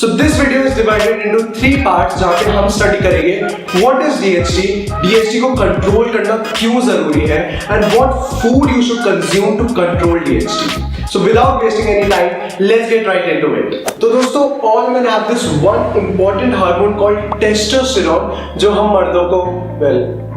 So this video is divided into 3 parts जहाँ पे हम स्टडी करेंगे what is DHT, DHT को कंट्रोल करना क्यों जरूरी है and what food you should consume to control DHT. So without wasting any time, let's get right into it. तो दोस्तों all men have this one important hormone called testosterone जो हम मर्दों को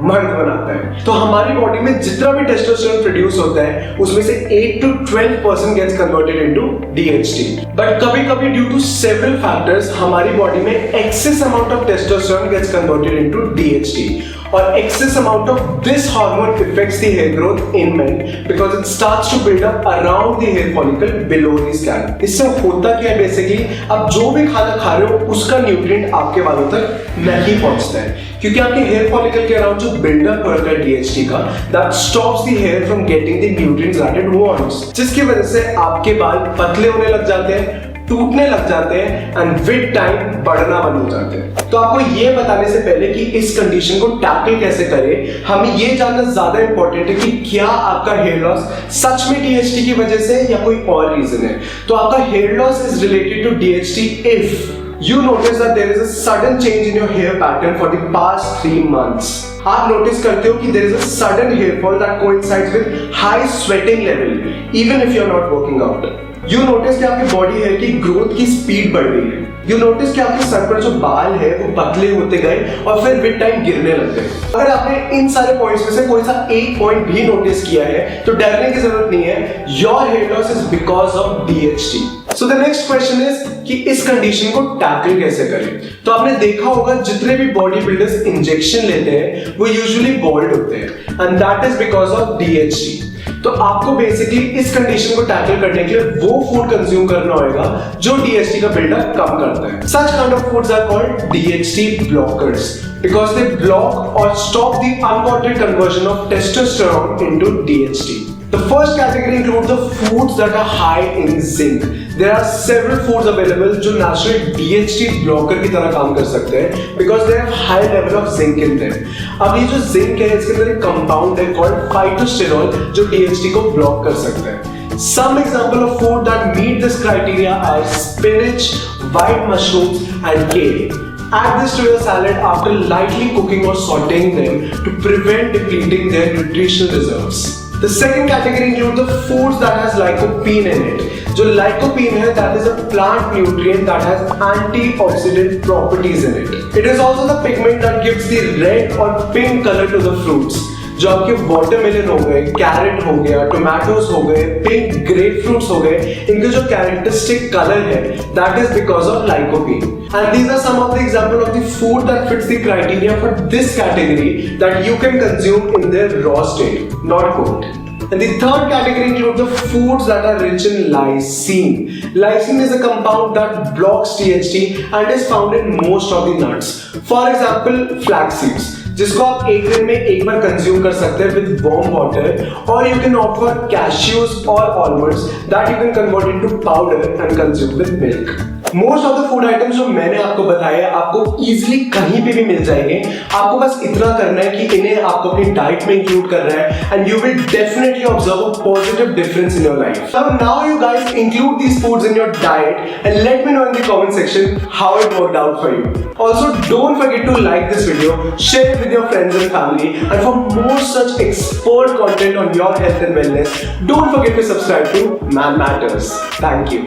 मर्द बनाता है। तो हमारी बॉडी में जितना भी टेस्टोस्टेरोन प्रोड्यूस होता है उसमें से 8 to 12% gets converted into DHT. But कभी-कभी ड्यू टू सेवरल फैक्टर्स हमारी बॉडी में excess amount of testosterone gets converted into DHT. और excess amount of this hormone affects the hair growth in men because it starts to build up around the hair follicle below the scalp. इससे होता क्या है basically, आप जो भी खाना खा रहे हो उसका न्यूट्रिएंट आपके बालों तक नहीं पहुंचता है क्योंकि आपके हेयर फॉलिकल के अराउंड जो बिल्डअप होता है DHT का, that stops the hair from getting the nutrients that it wants, जिसकी वजह से आपके बाल पतले होने लग जाते हैं, टूटने लग जाते हैं एंड विद टाइम बढ़ना बंद हो जाते हैं। तो आपको ये बताने से पहले कि इस कंडीशन को टैकल कैसे करें, हमें ये जानना ज्यादा इंपॉर्टेंट है कि क्या आपका हेयर लॉस सच में DHT की वजह से या कोई और रीजन है। तो आपका hair loss is related to DHT if you notice that there is a sudden change in your hair pattern for the past 3 months. आप नोटिस करते हो कि there is a sudden hair fall that coincides with high sweating level even if you are not working out. You notice कि आपके body hair की growth की speed बढ़ गई है। You notice कि आपके सर पर जो बाल है वो पतले होते गए और फिर विद टाइम गिरने लग गए। अगर आपने इन सारे पॉइंट्स में से कोई सा एक पॉइंट भी नोटिस किया है तो डरने की जरूरत नहीं है। Your hair loss is because of DHT. So the next question is कि इस कंडीशन को टैकल कैसे करें। तो आपने देखा होगा जितने भी बॉडी बिल्डर्स इंजेक्शन लेते हैं वो यूजुअली बॉल्ड होते हैं and that is because of DHT. तो आपको बेसिकली इस कंडीशन को टैकल करने के लिए वो फूड कंज्यूम करना होगा जो DHT का बिल्डअप कम करता है। Such kind of foods are called DHT blockers because they block or stop the unwanted conversion of testosterone into DHT. The first category includes the foods that are high in zinc. There are several foods available जो naturally DHT blocker की तरह काम कर सकते हैं because they have high level of zinc in them. अब ये जो zinc है इसके अंदर एक कंपाउंड है called phytosterol जो DHT को ब्लॉक कर सकता है। Some example of food that meet this criteria are spinach, white mushrooms and kale. Add this to your salad after lightly cooking or sautéing them to prevent depleting their nutritional reserves. The second category includes the foods that has lycopene in it. जो lycopene है that is a plant nutrient that has antioxidant properties in it. It is also the pigment that gives the red or pink color to the fruits. जो आपके watermelon हो गए, carat हो गया, tomatoes हो गए, पिंक ग्रेप फ्रूट्स हो गए, इनके जो कैरेक्टरिस्टिक कलर है that is because of lycopene. And these are some of the example of the food that fits the criteria for this category that you can consume in their raw state, not cooked. And the third category includes the foods that are rich in lysine. Lysine is a compound that blocks DHT and is found in most of the nuts. For example, flax seeds, जिसको आप एक दिन में एक बार consume कर सकते हैं with warm water, और you can opt for cashews और almonds that you can convert into powder and consume with milk. Most of the food items जो मैंने आपको बताया आपको इजीली कहीं पे भी मिल जाएंगे। आपको बस इतना करना है कि इन्हें आपको अपनी डाइट में इंक्लूड करना है and you will definitely observe a positive difference in your life. So now you guys include these foods in your diet and let me know in the comment section how it worked out for you. Also don't forget to like this video, share it with your friends and family, and for more such expert content on your health and wellness, don't forget to subscribe to Man Matters. Thank you.